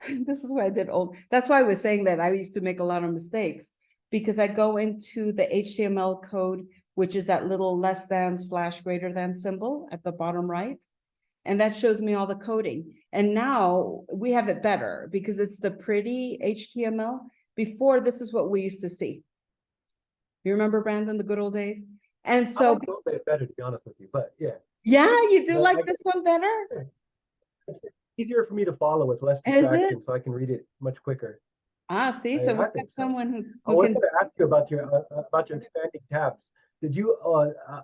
this is what I did that's why I was saying that I used to make a lot of mistakes, because I go into the HTML code, which is that little less than / greater than symbol at the bottom right. And that shows me all the coding. And now we have it better because it's the pretty HTML. Before, this is what we used to see. You remember, Brandon, the good old days? And I so, like the old days better, to be honest with you, but yeah. yeah, you do But like I- this one better? It's easier for me to follow with less Is it? distraction, so I can read it much quicker. Ah, see, I so we've think got so. someone I who was can, gonna ask you about your expanding tabs. Did you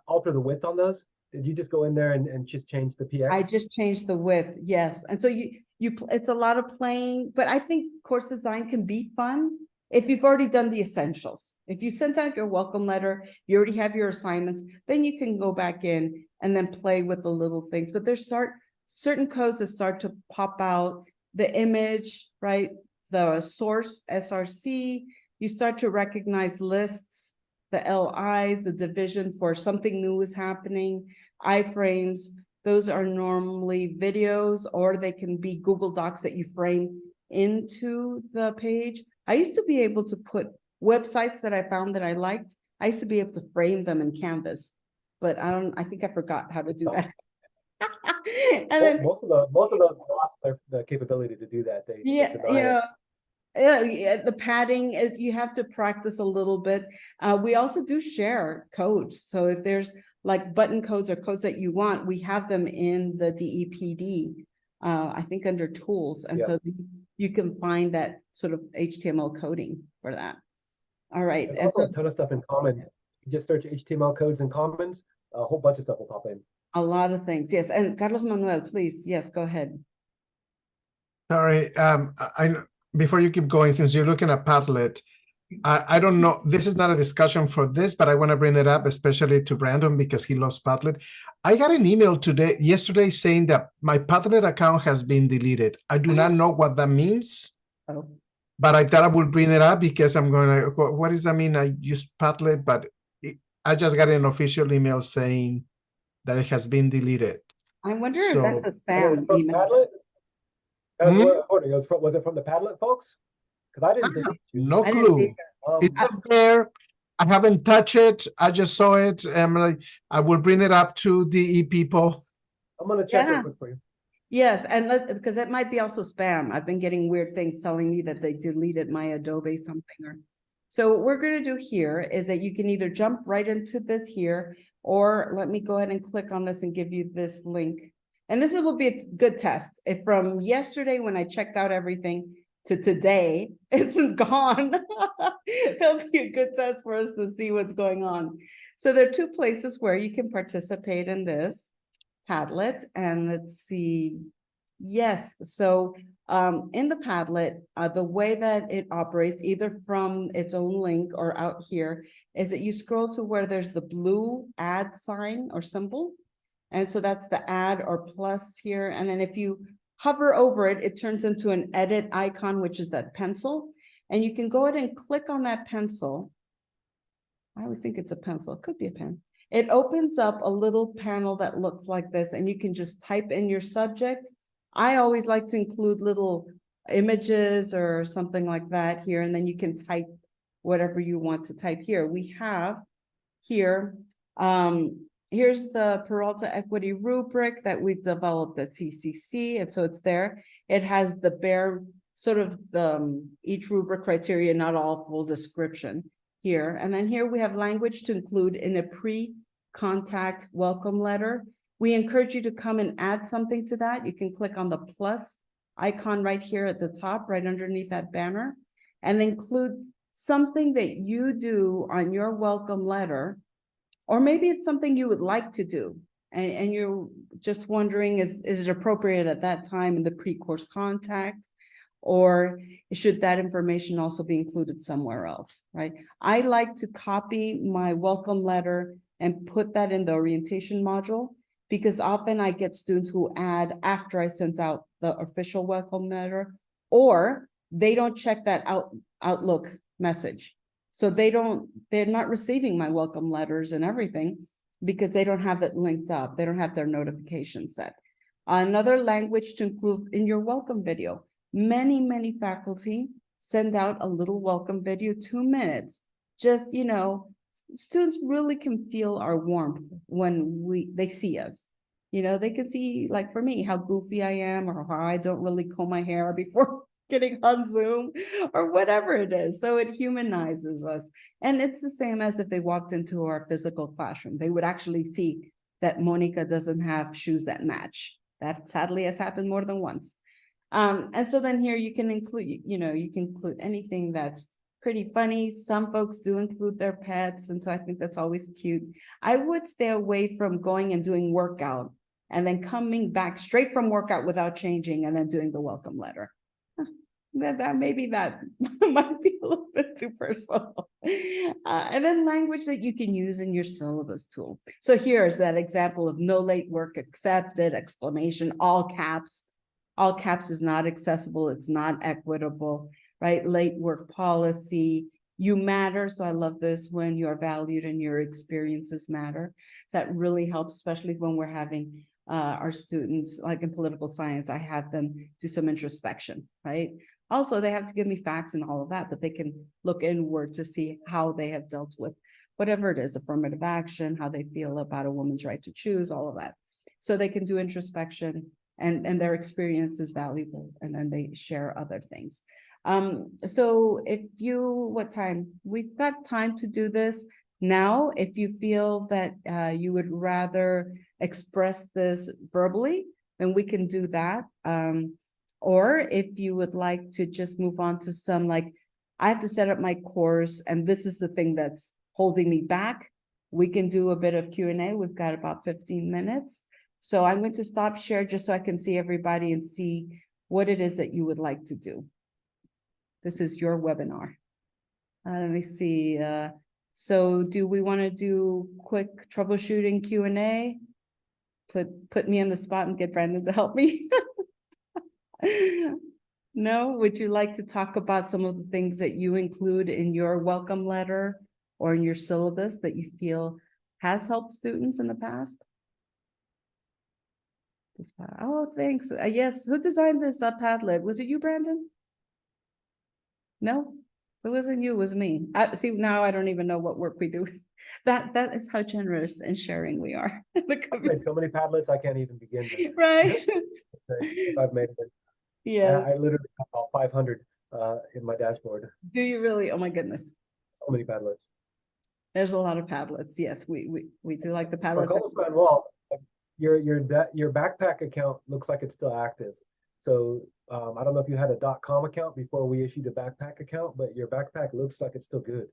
alter the width on those? Did you just go in there and just change the PX? I just changed the width, yes. And so it's a lot of playing, but I think course design can be fun if you've already done the essentials. If you sent out your welcome letter, you already have your assignments, then you can go back in and then play with the little things. But there's certain codes that start to pop out, the image, right? The source SRC, you start to recognize lists, the LIs, the division for something new is happening, iframes. Those are normally videos, or they can be Google Docs that you frame into the page. I used to be able to put websites that I found that I liked. I used to be able to frame them in Canvas, but I think I forgot how to do that. And then, Most of those lost the capability to do that. They yeah, deny it. yeah, the padding is, you have to practice a little bit. We also do share codes. So if there's like button codes or codes that you want, we have them in the DEPD, I think under tools. And Yeah. so you can find that sort of HTML coding for that. All right. There's And also so a ton of stuff in Commons. You just search HTML codes in Commons, a whole bunch of stuff will pop in. a lot of things. Yes. And Carlos Manuel, please. Yes, go ahead. Sorry, before you keep going, since you're looking at Padlet, I don't know, this is not a discussion for this, but I want to bring it up, especially to Brandon, because he loves Padlet. I got an email yesterday saying that my Padlet account has been deleted. I do not know what that means, Oh, but I thought I would bring it up because I'm going to, what does that mean? I use Padlet, but I just got an official email saying that it has been deleted. I wonder So- if that's a And it was spam from email. Padlet? Hmm? Was it from the Padlet folks? Because I didn't delete you. No I didn't clue. either. It's just there. I haven't touched it. I just saw it. I'm like, I will bring it up to the people. I'm gonna check Yeah. real quick for you. Yes, and because it might be also spam. I've been getting weird things telling me that they deleted my Adobe something or. So what we're gonna do here is that you can either jump right into this here, or let me go ahead and click on this and give you this link. And this will be a good test. If from yesterday when I checked out everything to today, it's gone. It'll be a good test for us to see what's going on. So there are two places where you can participate in this Padlet, and let's see. Yes, so in the Padlet, the way that it operates, either from its own link or out here, is that you scroll to where there's the blue add sign or symbol. And so that's the add or plus here. And then if you hover over it, it turns into an edit icon, which is that pencil. And you can go ahead and click on that pencil. I always think it's a pencil. It could be a pen. It opens up a little panel that looks like this, and you can just type in your subject. I always like to include little images or something like that here, and then you can type whatever you want to type here. We have here, here's the Peralta Equity rubric that we've developed at CCC, and so it's there. It has the bare sort of the each rubric criteria, not all full description here. And then here we have language to include in a pre-contact welcome letter. We encourage you to come and add something to that. You can click on the plus icon right here at the top, right underneath that banner, and include something that you do on your welcome letter, or maybe it's something you would like to do. And you're just wondering, is it appropriate at that time in the pre-course contact? Or should that information also be included somewhere else, right? I like to copy my welcome letter and put that in the orientation module, because often I get students who add after I sent out the official welcome letter, or they don't check that Outlook message. So they're not receiving my welcome letters and everything because they don't have it linked up. They don't have their notifications set. Another language to include in your welcome video. Many faculty send out a little welcome video, 2 minutes. Just, students really can feel our warmth when they see us. They can see, like for me, how goofy I am, or how I don't really comb my hair before getting on Zoom, or whatever it is. So it humanizes us. And it's the same as if they walked into our physical classroom. They would actually see that Monica doesn't have shoes that match. That sadly has happened more than once. And so then here you can include, you can include anything that's pretty funny. Some folks do include their pets, and so I think that's always cute. I would stay away from going and doing workout and then coming back straight from workout without changing and then doing the welcome letter. That maybe that might be a little bit too personal. And then language that you can use in your syllabus tool. So here's that example of no late work accepted, exclamation, all caps. All caps is not accessible. It's not equitable, right? Late work policy. You matter. So I love this, when you are valued and your experiences matter. That really helps, especially when we're having our students, like in political science, I have them do some introspection, right? Also, they have to give me facts and all of that, but they can look inward to see how they have dealt with whatever it is, affirmative action, how they feel about a woman's right to choose, all of that. So they can do introspection, and their experience is valuable, and then they share other things. So what time? We've got time to do this now. If you feel that you would rather express this verbally, then we can do that. Or if you would like to just move on to some, like, I have to set up my course and this is the thing that's holding me back, we can do a bit of Q&A. We've got about 15 minutes. So I'm going to stop share just so I can see everybody and see what it is that you would like to do. This is your webinar. Let me see. So do we want to do quick troubleshooting Q&A? Put me on the spot and get Brandon to help me. No, would you like to talk about some of the things that you include in your welcome letter or in your syllabus that you feel has helped students in the past? Oh, thanks. Yes, who designed this Padlet? Was it you, Brandon? No, it wasn't you, it was me. See, now I don't even know what work we do. That is how generous and sharing we are. I've made so many Padlets, I can't even begin to. Right. If I've made it. Yeah. I literally have about 500 in my dashboard. Do you really? Oh my goodness. So many Padlets. There's a lot of Padlets. Yes, we do like the For Padlets. Coles Manuel, your backpack account looks like it's still active. So I don't know if you had a .com account before we issued a backpack account, but your backpack looks like it's still good.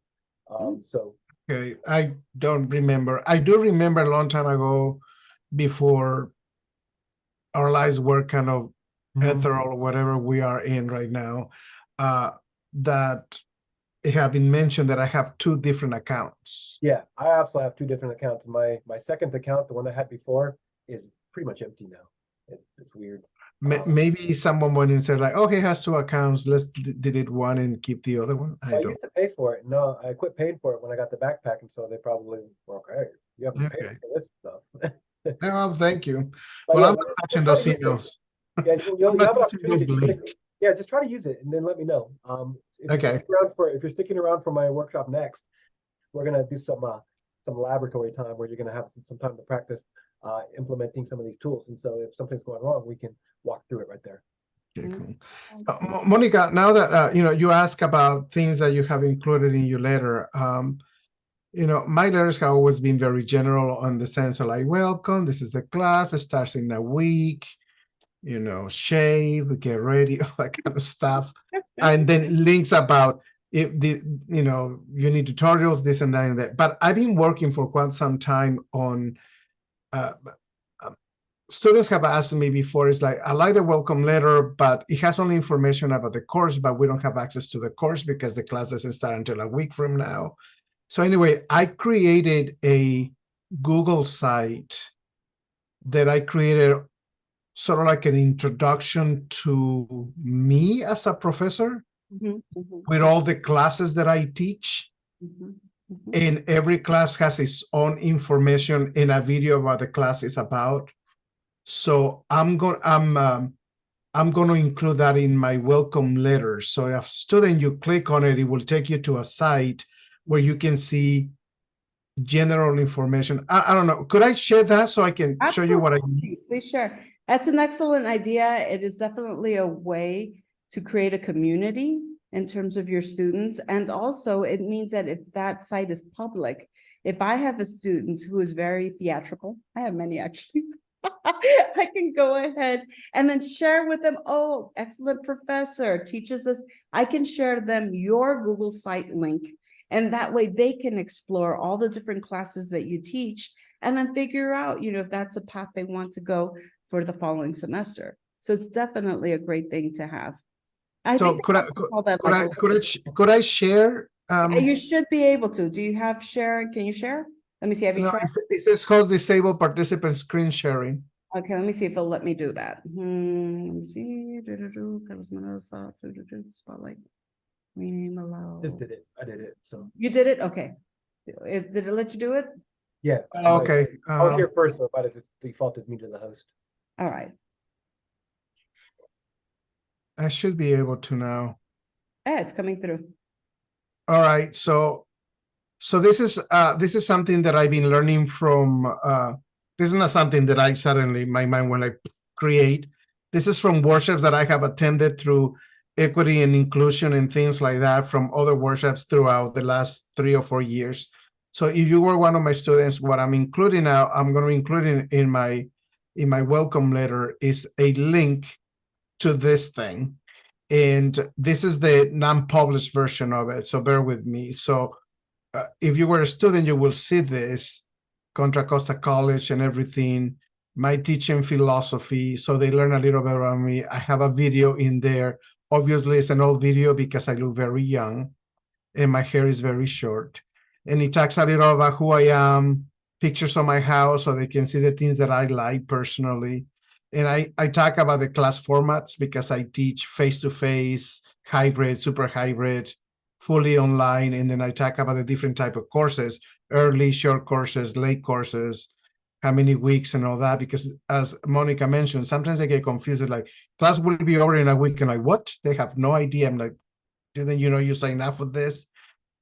So Okay, I don't remember. I do remember a long time ago, before our lives were kind of ethereal, whatever we are in right now, that it had been mentioned that I have 2 different accounts. yeah, I also have 2 different accounts. My second account, the one I had before, is pretty much empty now. It's weird. Maybe someone went and said like, "Oh, he has 2 accounts. Let's delete one and keep the other one." I don't. used to pay for it. No, I quit paying for it when I got the backpack, and so they probably were okay. You have to pay Okay. for this stuff. Well, thank you. But Well, yeah, I'm not touching those emails. Yeah, you'll I'm have an not touching those opportunity. links. Yeah, just try to use it and then let me know. Okay. If you're sticking around for my workshop next, we're gonna do some laboratory time where you're gonna have some time to practice implementing some of these tools. And so if something's going wrong, we can walk through it right there. Okay, cool. Monica, now that you ask about things that you have included in your letter, my letters have always been very general on the sense of like, welcome, this is the class, it starts in a week, shave, get ready, all that kind of stuff. And then links about if you need tutorials, this and that and that. But I've been working for quite some time on students have asked me before, is like, I like the welcome letter, but it has only information about the course, but we don't have access to the course because the class doesn't start until a week from now. So anyway, I created a Google site that I created sort of like an introduction to me as a professor Mhm, mhm, with all the classes that I teach. mhm, mhm. And every class has its own information in a video about the class is about. So I'm going to include that in my welcome letter. So if student you click on it, it will take you to a site where you can see general information. I don't know. Could I share that so I can show you what I mean? Absolutely. Please share. That's an excellent idea. It is definitely a way to create a community in terms of your students. And also it means that if that site is public, if I have a student who is very theatrical, I have many actually, I can go ahead and then share with them, oh, excellent professor teaches us. I can share them your Google site link. And that way they can explore all the different classes that you teach and then figure out, if that's a path they want to go for the following semester. So it's definitely a great thing to have. I So think could they I also call that like could I share? you should be able to. Do you have share? Can you share? Let me see. Have you No, tried? it says host disable participant screen sharing. Okay, let me see if it'll let me do that. Let me see. Spotlight. Rename allow. Just did it. I did it. So You did it? Okay. Did it let you do it? yeah. Okay. I was here first, so it might have just defaulted me to the host. All right. I should be able to now. Yeah, it's coming through. All right. So this is something that I've been learning from. This is not something that I suddenly my mind when I create. This is from workshops that I have attended through equity and inclusion and things like that from other workshops throughout the last 3 or 4 years. So if you were one of my students, what I'm including now, I'm going to include in my welcome letter is a link to this thing. And this is the non-published version of it. So bear with me. So if you were a student, you will see this Contra Costa College and everything, my teaching philosophy. So they learn a little bit about me. I have a video in there. Obviously, it's an old video because I look very young and my hair is very short. And it talks a little about who I am, pictures of my house so they can see the things that I like personally. And I talk about the class formats because I teach face-to-face, hybrid, super hybrid, fully online. And then I talk about the different type of courses, early, short courses, late courses, how many weeks and all that. Because as Monica mentioned, sometimes I get confused. Like class will be over in a week and like, what? They have no idea. I'm like, didn't you sign up for this?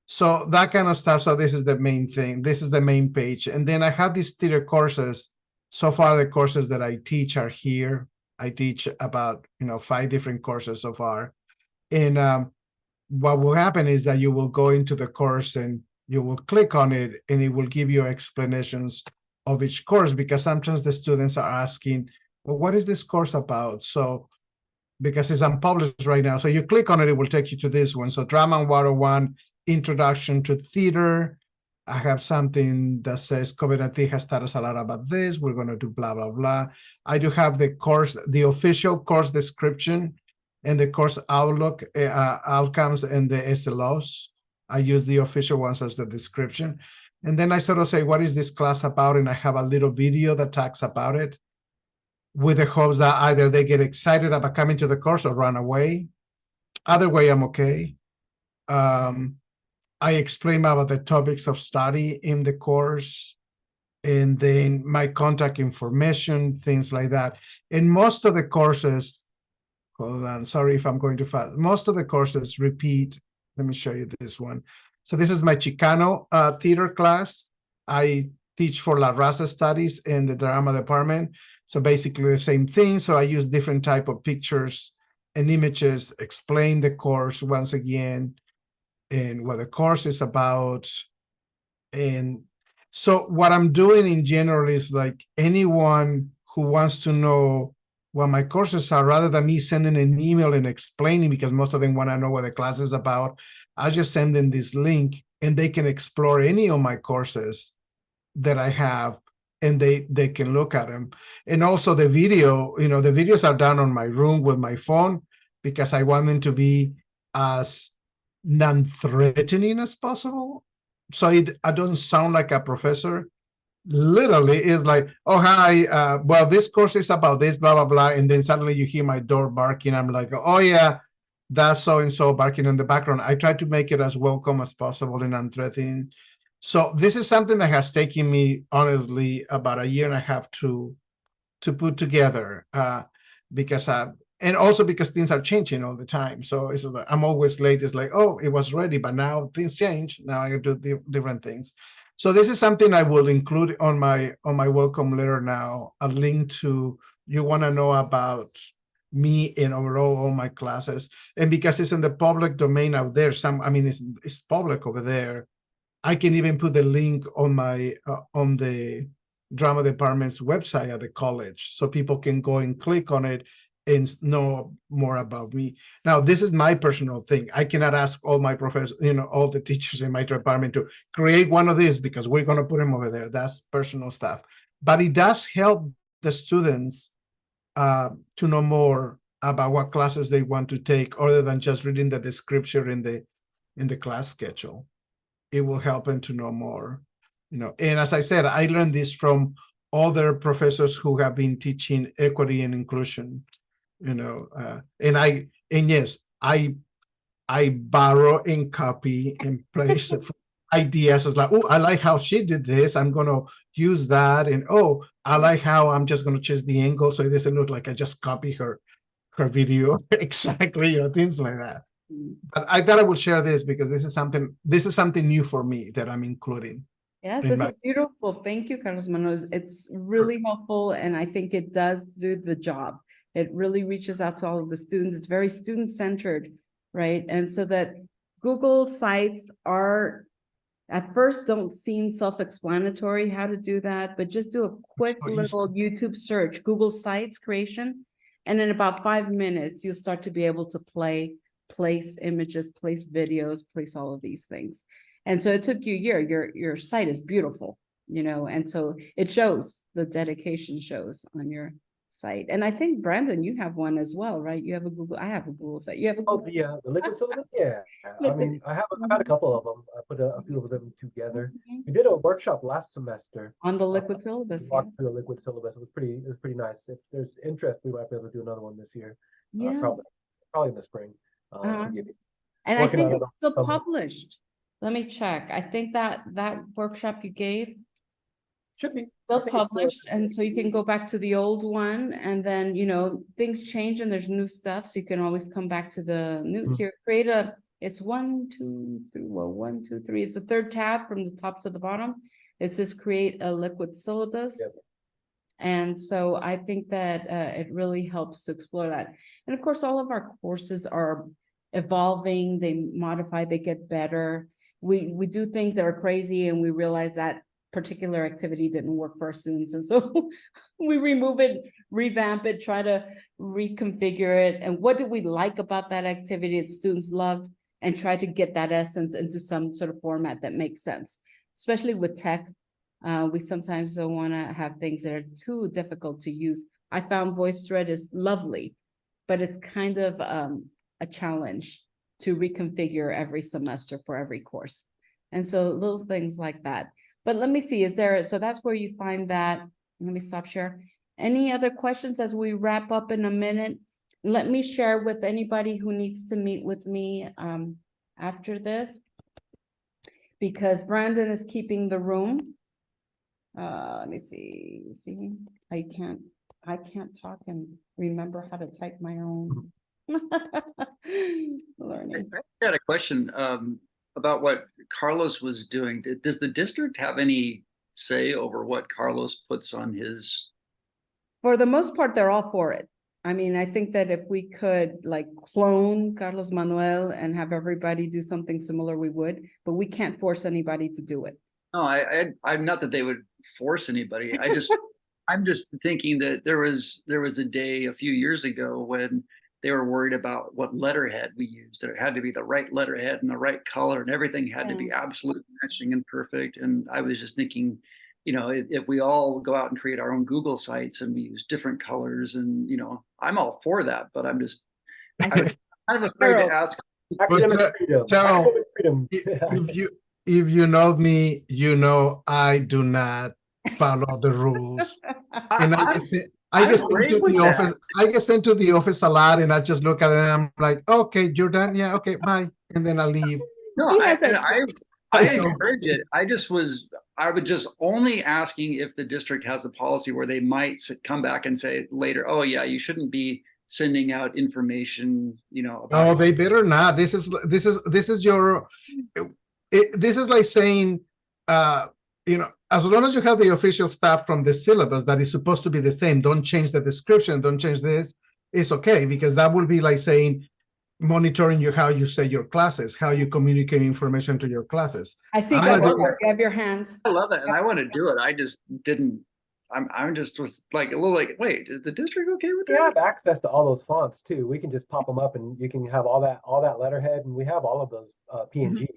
So that kind of stuff. So this is the main thing. This is the main page. And then I have these theater courses. So far, the courses that I teach are here. I teach about, 5 different courses so far. And what will happen is that you will go into the course and you will click on it and it will give you explanations of each course because sometimes the students are asking, well, what is this course about? So because it's unpublished right now. So you click on it, it will take you to this one. So Drama 101, Introduction to Theater. I have something that says COVID-19 has taught us a lot about this. We're going to do blah, blah, blah. I do have the course, the official course description and the course outlook, outcomes and the SLOs. I use the official ones as the description. And then I sort of say, what is this class about? And I have a little video that talks about it with the hopes that either they get excited about coming to the course or run away. Either way, I'm okay. I explain about the topics of study in the course and then my contact information, things like that. And most of the courses, hold on, sorry if I'm going too fast. Most of the courses repeat. Let me show you this one. So this is my Chicano theater class. I teach for La Raza Studies in the drama department. So basically the same thing. So I use different type of pictures and images, explain the course once again, and what the course is about. And so what I'm doing in general is like anyone who wants to know what my courses are, rather than me sending an email and explaining, because most of them want to know what the class is about, I just send them this link and they can explore any of my courses that I have and they can look at them. And also the video, the videos are done on my room with my phone because I want them to be as non-threatening as possible. So I don't sound like a professor. Literally is like, oh, hi, well, this course is about this, blah, blah, blah. And then suddenly you hear my door barking. I'm like, oh yeah, that's so-and-so barking in the background. I try to make it as welcome as possible and unthreatening. So this is something that has taken me, honestly, about a year and a half to put together, because and also because things are changing all the time. So it's like, I'm always late. It's like, oh, it was ready, but now things change. Now I do different things. So this is something I will include on my welcome letter now, a link to, you want to know about me and overall all my classes. And because it's in the public domain out there, it's public over there. I can even put the link on my on the drama department's website at the college, so people can go and click on it and know more about me. Now, this is my personal thing. I cannot ask all my professors, all the teachers in my department to create one of these because we're going to put them over there. That's personal stuff. But it does help the students to know more about what classes they want to take, other than just reading the description in the class schedule. It will help them to know more, And as I said, I learned this from other professors who have been teaching equity and inclusion, and yes, I borrow and copy and place ideas. It's like, oh, I like how she did this. I'm gonna use that, and oh, I like how I'm just gonna change the angle so it doesn't look like I just copy her video exactly, things like that. But I thought I would share this because this is something new for me that I'm including. Yes, this is beautiful. Thank you, Carlos Manuel. It's really helpful, and I think it does do the job. It really reaches out to all of the students. It's very student-centered, right? And so that Google Sites are, at first, don't seem self-explanatory how to do that, but just do a quick little YouTube search, Google Sites creation, and in about 5 minutes, you'll start to be able to place images, place videos, place all of these things. And so it took you a year. Your site is beautiful, and so it shows, the dedication shows on your site. And I think, Brandon, you have one as well, right? You have a Google, I have a Google site. You have a Google the liquid syllabus? Yeah. I mean, I've had a couple of them. I put a few of them together. We did a workshop last semester on the liquid syllabus. Walked through the liquid syllabus. It was pretty nice. If there's interest, we might be able to do another one this year. Yes. Probably in the spring. And I think it's still published. Let me check. I think that workshop you gave should be still published, and so you can go back to the old one, and then things change and there's new stuff, so you can always come back to the new. Here, create a. It's 1, 2, 3. Well, 1, 2, 3. It's the third tab from the top to the bottom. It says create a liquid syllabus. Yep. And so I think that it really helps to explore that. And of course, all of our courses are evolving, they modify, they get better. We do things that are crazy, and we realize that particular activity didn't work for our students. And so we remove it, revamp it, try to reconfigure it. And what do we like about that activity that students loved, and try to get that essence into some sort of format that makes sense, especially with tech. We sometimes don't want to have things that are too difficult to use. I found VoiceThread is lovely, but it's kind of a challenge to reconfigure every semester for every course. And so little things like that. But let me see, so that's where you find that. Let me stop share. Any other questions as we wrap up in a minute? Let me share with anybody who needs to meet with me after this, because Brandon is keeping the room. Let me see. I can't talk and remember how to type my own. Learning. I had a question about what Carlos was doing. Does the district have any say over what Carlos puts on his? For the most part, they're all for it. I mean, I think that if we could clone Carlos Manuel and have everybody do something similar, we would, but we can't force anybody to do it. No, I'm not that they would force anybody. I'm just thinking that there was a day a few years ago when they were worried about what letterhead we used. It had to be the right letterhead and the right color, and everything had to be absolute matching and perfect. And I was just thinking, you know, if we all go out and create our own Google sites and we use different colors and, you know, I'm all for that, but I'm kind of afraid to Harold. ask. Academic freedom. Terrell, Academic freedom. if you know me, you know I do not follow the rules. And I I'm- get sent, I'm great with that. office. I get sent to the office a lot, and I just look at it and I'm like, okay, you're done. Yeah, okay, bye. And then I leave. No, He I, has a and I I don't- encourage it. I was just only asking if the district has a policy where they might come back and say later, oh yeah, you shouldn't be sending out information, you know. No, about they better not. This is your. This is like saying, you know, as long as you have the official stuff from the syllabus that is supposed to be the same, don't change the description, don't change this. It's okay, because that will be like saying monitoring how you say your classes, how you communicate information to your classes. I see, I'm not Governor, doing you have your hand. I love it and I want to do it. I just didn't. I'm just was like a little like, wait, is the district okay with We that? have access to all those fonts too. We can just pop them up and you can have all that letterhead, and we have all of those PNGs.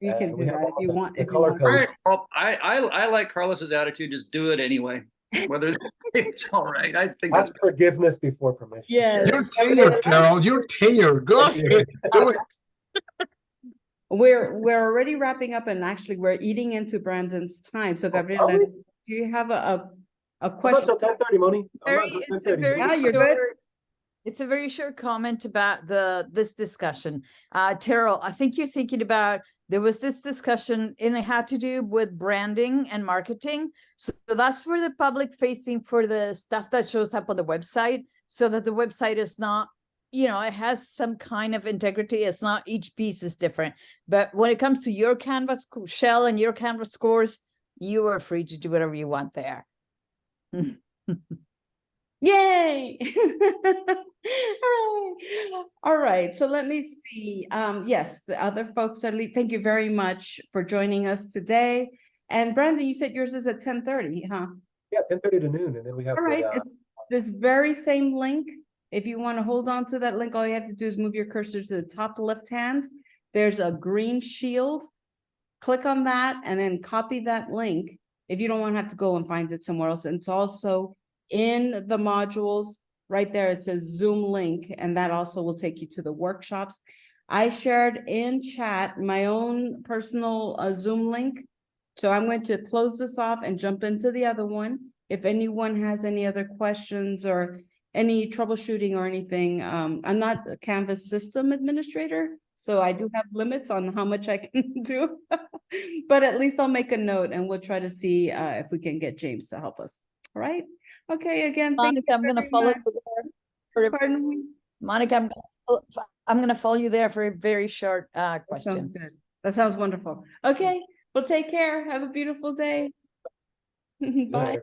You can we do have that all if you the- want. the If you color want. All code. right. Well, I like Carlos's attitude. Just do it anyway. Whether it's all right. I think that's Ask forgiveness before permission. Yes. You're tenured, Terrell. You're tenured. Go ahead, do it. We're already wrapping up, and actually we're eating into Brandon's time. So Gabriela, we? do you have a I'm not question? till 10:30, Moni. I'm not Very, till it's a 10:30. very Yeah, you're good. short, it's a very short comment about this discussion. Terrell, I think you're thinking about, there was this discussion and it had to do with branding and marketing. So that's for the public facing, for the stuff that shows up on the website, so that the website is not, you know, it has some kind of integrity. It's not, each piece is different. But when it comes to your Canvas shell and your Canvas scores, you are free to do whatever you want there. Yay! Hooray! All right, so let me see. Yes, the other folks are thank you very much for joining us today. And Brandon, you said yours is at 10:30, huh? Yeah, 10:30 to noon, and then we have All right, the, it's this very same link. If you want to hold on to that link, all you have to do is move your cursor to the top left hand. There's a green shield. Click on that and then copy that link if you don't want to have to go and find it somewhere else. And it's also in the modules right there. It says Zoom link, and that also will take you to the workshops. I shared in chat my own personal Zoom link. So I'm going to close this off and jump into the other one. If anyone has any other questions or any troubleshooting or anything, I'm not a Canvas system administrator, so I do have limits on how much I can do. But at least I'll make a note and we'll try to see if we can get James to help us. All right? Okay, again, thank Monica, you I'm gonna very follow much. you there for, Pardon me? Monica, I'm gonna follow you there for a very short That sounds question. good. That sounds wonderful. Okay, well, take care. Have a beautiful day. Bye. Bye.